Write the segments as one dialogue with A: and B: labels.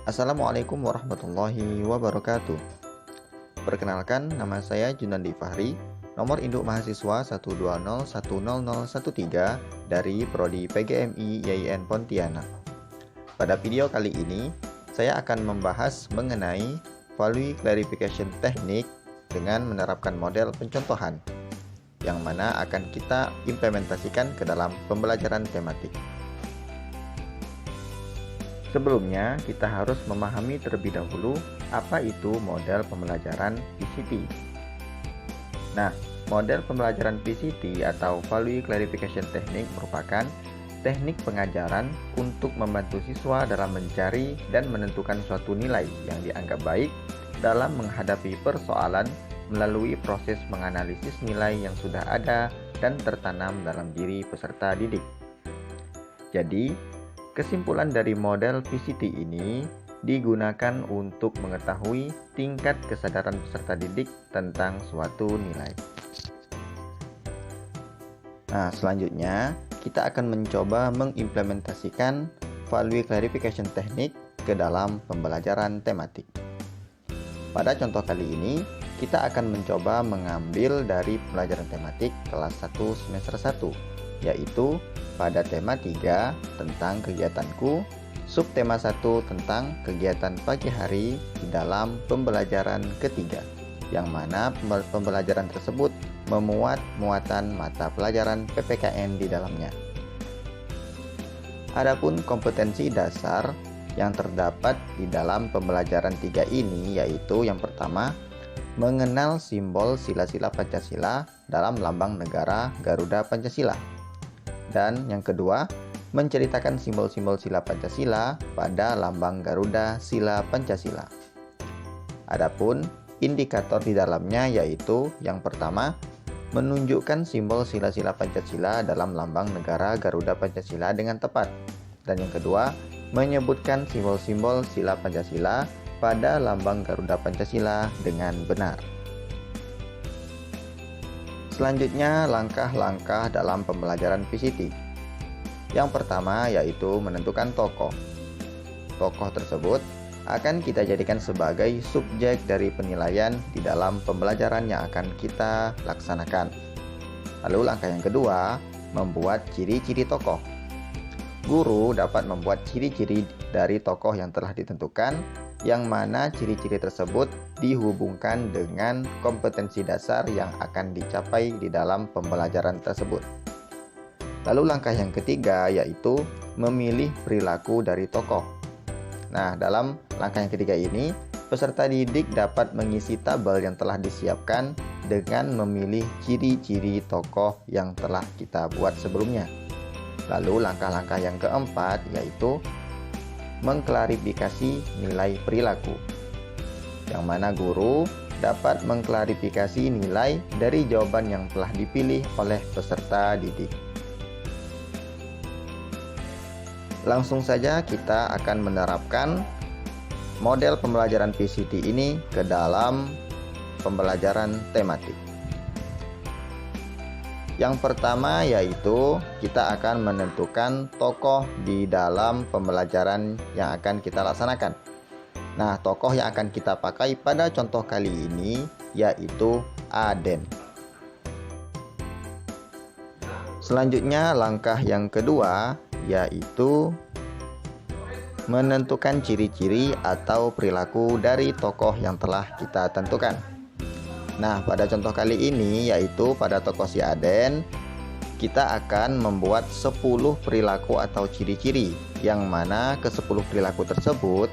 A: Assalamualaikum warahmatullahi wabarakatuh. Perkenalkan, nama saya Junandi Fahri, nomor induk mahasiswa 120100013 dari Prodi PGMI YIN Pontianak. Pada video kali ini, saya akan membahas mengenai value clarification teknik dengan menerapkan model pencontohan, yang mana akan kita implementasikan ke dalam pembelajaran tematik. Sebelumnya, kita harus memahami terlebih dahulu apa itu model pembelajaran PCT. Nah, model pembelajaran PCT atau Value Clarification Technique merupakan teknik pengajaran untuk membantu siswa dalam mencari dan menentukan suatu nilai yang dianggap baik dalam menghadapi persoalan melalui proses menganalisis nilai yang sudah ada dan tertanam dalam diri peserta didik. Jadi, kesimpulan dari model PCT ini digunakan untuk mengetahui tingkat kesadaran peserta didik tentang suatu nilai. Nah, selanjutnya kita akan mencoba mengimplementasikan Value Clarification Technique ke dalam pembelajaran tematik. Pada contoh kali ini, kita akan mencoba mengambil dari pembelajaran tematik kelas 1 semester 1, yaitu pada tema 3 tentang kegiatanku, subtema 1 tentang kegiatan pagi hari di dalam pembelajaran ketiga, yang mana pembelajaran tersebut memuat muatan mata pelajaran PPKN di dalamnya. Adapun kompetensi dasar yang terdapat di dalam pembelajaran 3 ini yaitu yang pertama, mengenal simbol sila-sila Pancasila dalam lambang negara Garuda Pancasila. Dan yang kedua, menceritakan simbol-simbol sila Pancasila pada lambang Garuda Sila Pancasila. Adapun indikator di dalamnya yaitu yang pertama, menunjukkan simbol sila-sila Pancasila dalam lambang negara Garuda Pancasila dengan tepat. Dan yang kedua, menyebutkan simbol-simbol sila Pancasila pada lambang Garuda Pancasila dengan benar. Selanjutnya, langkah-langkah dalam pembelajaran PCT. Yang pertama yaitu menentukan tokoh. Tokoh tersebut akan kita jadikan sebagai subjek dari penilaian di dalam pembelajaran yang akan kita laksanakan. Lalu langkah yang kedua, membuat ciri-ciri tokoh. Guru dapat membuat ciri-ciri dari tokoh yang telah ditentukan, yang mana ciri-ciri tersebut dihubungkan dengan kompetensi dasar yang akan dicapai di dalam pembelajaran tersebut. Lalu langkah yang ketiga yaitu memilih perilaku dari tokoh. Nah, dalam langkah yang ketiga ini, peserta didik dapat mengisi tabel yang telah disiapkan dengan memilih ciri-ciri tokoh yang telah kita buat sebelumnya. Lalu langkah-langkah yang keempat yaitu mengklarifikasi nilai perilaku, yang mana guru dapat mengklarifikasi nilai dari jawaban yang telah dipilih oleh peserta didik. Langsung saja kita akan menerapkan model pembelajaran PCT ini ke dalam pembelajaran tematik. Yang pertama yaitu kita akan menentukan tokoh di dalam pembelajaran yang akan kita laksanakan. Nah, tokoh yang akan kita pakai pada contoh kali ini yaitu Aden. Selanjutnya langkah yang kedua yaitu menentukan ciri-ciri atau perilaku dari tokoh yang telah kita tentukan. Nah, pada contoh kali ini yaitu pada tokoh si Aden, kita akan membuat 10 perilaku atau ciri-ciri, yang mana ke-10 perilaku tersebut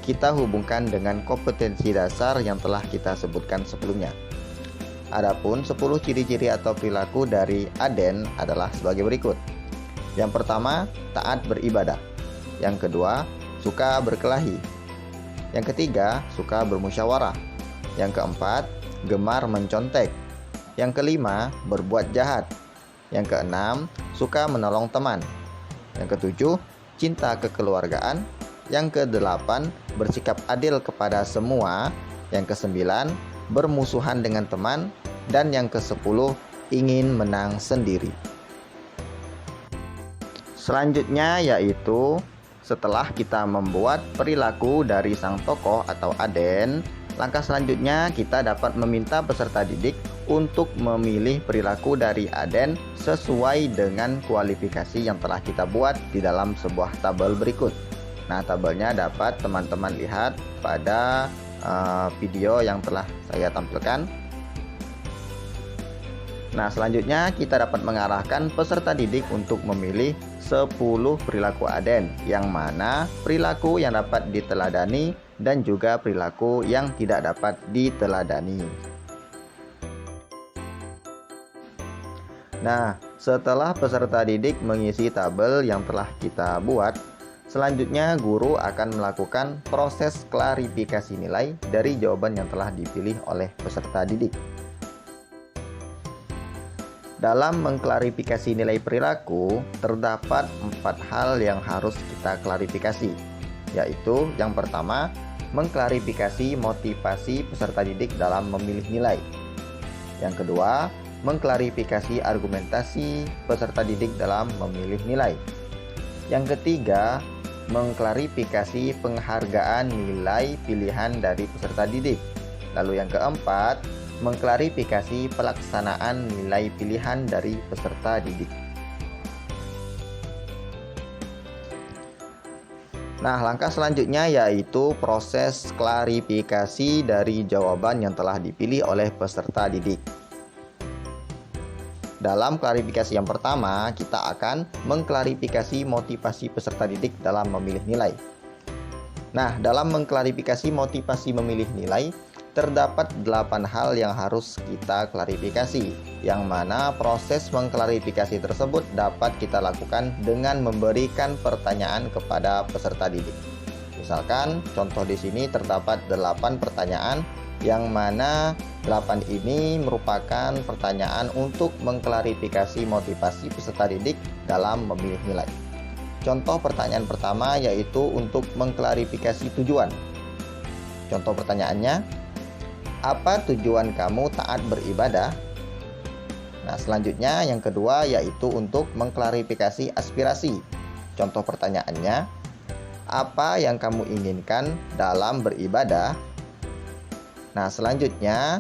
A: kita hubungkan dengan kompetensi dasar yang telah kita sebutkan sebelumnya. Adapun 10 ciri-ciri atau perilaku dari Aden adalah sebagai berikut. Yang pertama, taat beribadah. Yang kedua, suka berkelahi. Yang ketiga, suka bermusyawarah. Yang keempat, gemar mencontek. Yang kelima, berbuat jahat. Yang keenam, suka menolong teman. Yang ketujuh, cinta kekeluargaan. Yang kedelapan, bersikap adil kepada semua. Yang kesembilan, bermusuhan dengan teman. Dan yang kesepuluh, ingin menang sendiri. Selanjutnya yaitu setelah kita membuat perilaku dari sang tokoh atau aden, langkah selanjutnya kita dapat meminta peserta didik untuk memilih perilaku dari aden sesuai dengan kualifikasi yang telah kita buat di dalam sebuah tabel berikut. Nah, tabelnya dapat teman-teman lihat pada video yang telah saya tampilkan. Nah, selanjutnya kita dapat mengarahkan peserta didik untuk memilih 10 perilaku aden, yang mana perilaku yang dapat diteladani dan juga perilaku yang tidak dapat diteladani. Nah, setelah peserta didik mengisi tabel yang telah kita buat, selanjutnya guru akan melakukan proses klarifikasi nilai dari jawaban yang telah dipilih oleh peserta didik. Dalam mengklarifikasi nilai perilaku, terdapat 4 hal yang harus kita klarifikasi, yaitu yang pertama, mengklarifikasi motivasi peserta didik dalam memilih nilai. Yang kedua, mengklarifikasi argumentasi peserta didik dalam memilih nilai. Yang ketiga, mengklarifikasi penghargaan nilai pilihan dari peserta didik. Lalu yang keempat, mengklarifikasi pelaksanaan nilai pilihan dari peserta didik. Nah, langkah selanjutnya yaitu proses klarifikasi dari jawaban yang telah dipilih oleh peserta didik. Dalam klarifikasi yang pertama, kita akan mengklarifikasi motivasi peserta didik dalam memilih nilai. Nah, dalam mengklarifikasi motivasi memilih nilai, terdapat 8 hal yang harus kita klarifikasi, yang mana proses mengklarifikasi tersebut dapat kita lakukan dengan memberikan pertanyaan kepada peserta didik. Misalkan, contoh di sini terdapat 8 pertanyaan, yang mana 8 ini merupakan pertanyaan untuk mengklarifikasi motivasi peserta didik dalam memilih nilai. Contoh pertanyaan pertama yaitu untuk mengklarifikasi tujuan. Contoh pertanyaannya, apa tujuan kamu taat beribadah? Nah, selanjutnya yang kedua yaitu untuk mengklarifikasi aspirasi. Contoh pertanyaannya, apa yang kamu inginkan dalam beribadah? Nah, selanjutnya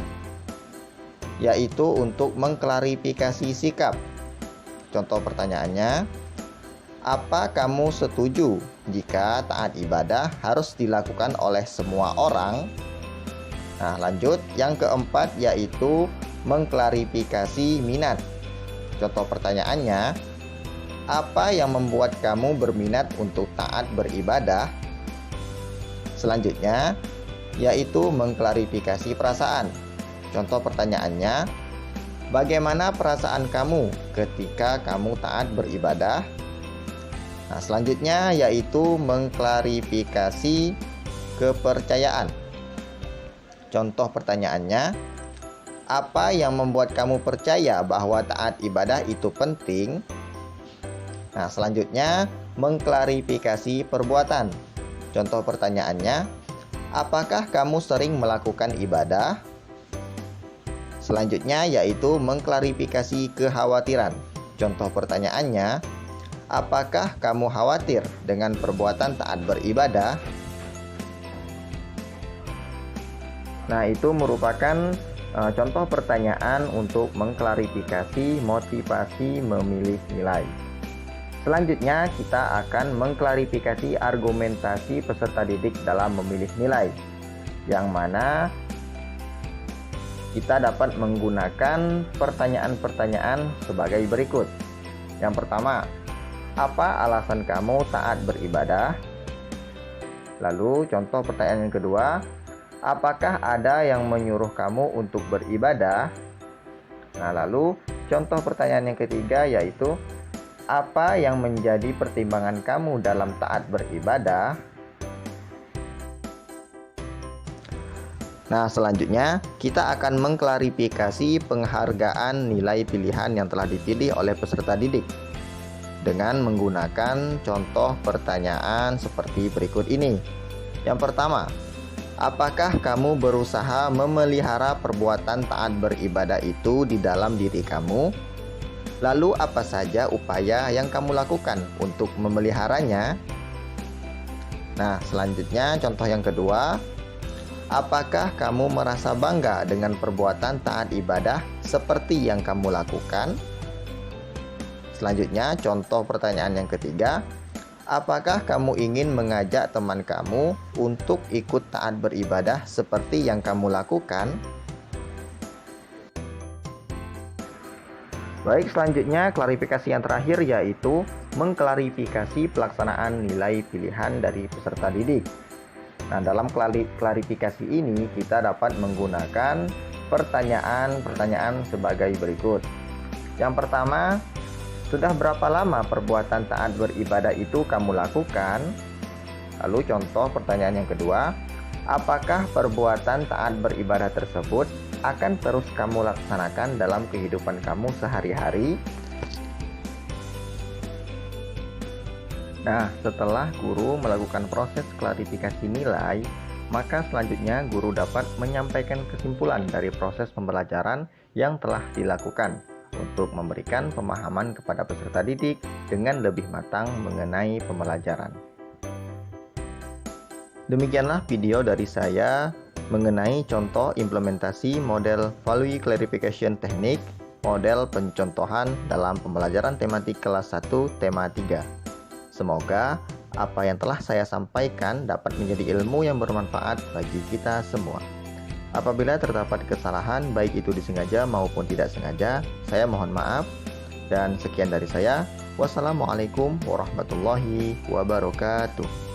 A: yaitu untuk mengklarifikasi sikap. Contoh pertanyaannya, apa kamu setuju jika taat ibadah harus dilakukan oleh semua orang? Nah, lanjut yang keempat yaitu mengklarifikasi minat. Contoh pertanyaannya, apa yang membuat kamu berminat untuk taat beribadah? Selanjutnya yaitu mengklarifikasi perasaan. Contoh pertanyaannya, bagaimana perasaan kamu ketika kamu taat beribadah? Nah, selanjutnya yaitu mengklarifikasi kepercayaan. Contoh pertanyaannya, apa yang membuat kamu percaya bahwa taat ibadah itu penting? Nah, selanjutnya mengklarifikasi perbuatan. Contoh pertanyaannya, apakah kamu sering melakukan ibadah? Selanjutnya yaitu mengklarifikasi kekhawatiran. Contoh pertanyaannya, apakah kamu khawatir dengan perbuatan taat beribadah? Nah, itu merupakan contoh pertanyaan untuk mengklarifikasi motivasi memilih nilai. Selanjutnya kita akan mengklarifikasi argumentasi peserta didik dalam memilih nilai, yang mana kita dapat menggunakan pertanyaan-pertanyaan sebagai berikut. Yang pertama, apa alasan kamu taat beribadah? Lalu contoh pertanyaan yang kedua, apakah ada yang menyuruh kamu untuk beribadah? Nah, lalu contoh pertanyaan yang ketiga yaitu, apa yang menjadi pertimbangan kamu dalam taat beribadah? Nah, selanjutnya kita akan mengklarifikasi penghargaan nilai pilihan yang telah dipilih oleh peserta didik dengan menggunakan contoh pertanyaan seperti berikut ini. Yang pertama, apakah kamu berusaha memelihara perbuatan taat beribadah itu di dalam diri kamu? Lalu apa saja upaya yang kamu lakukan untuk memeliharanya? Nah, selanjutnya contoh yang kedua. Apakah kamu merasa bangga dengan perbuatan taat ibadah seperti yang kamu lakukan? Selanjutnya, contoh pertanyaan yang ketiga. Apakah kamu ingin mengajak teman kamu untuk ikut taat beribadah seperti yang kamu lakukan? Baik, selanjutnya klarifikasi yang terakhir yaitu mengklarifikasi pelaksanaan nilai pilihan dari peserta didik. Nah, dalam klarifikasi ini kita dapat menggunakan pertanyaan-pertanyaan sebagai berikut. Yang pertama, sudah berapa lama perbuatan taat beribadah itu kamu lakukan? Lalu contoh pertanyaan yang kedua, apakah perbuatan taat beribadah tersebut akan terus kamu laksanakan dalam kehidupan kamu sehari-hari? Nah, setelah guru melakukan proses klarifikasi nilai, maka selanjutnya guru dapat menyampaikan kesimpulan dari proses pembelajaran yang telah dilakukan untuk memberikan pemahaman kepada peserta didik dengan lebih matang mengenai pembelajaran. Demikianlah video dari saya mengenai contoh implementasi model Value Clarification Technique, model pencontohan dalam pembelajaran tematik kelas 1 tema 3. Semoga apa yang telah saya sampaikan dapat menjadi ilmu yang bermanfaat bagi kita semua. Apabila terdapat kesalahan, baik itu disengaja maupun tidak sengaja, saya mohon maaf. Dan sekian dari saya. Wassalamualaikum warahmatullahi wabarakatuh.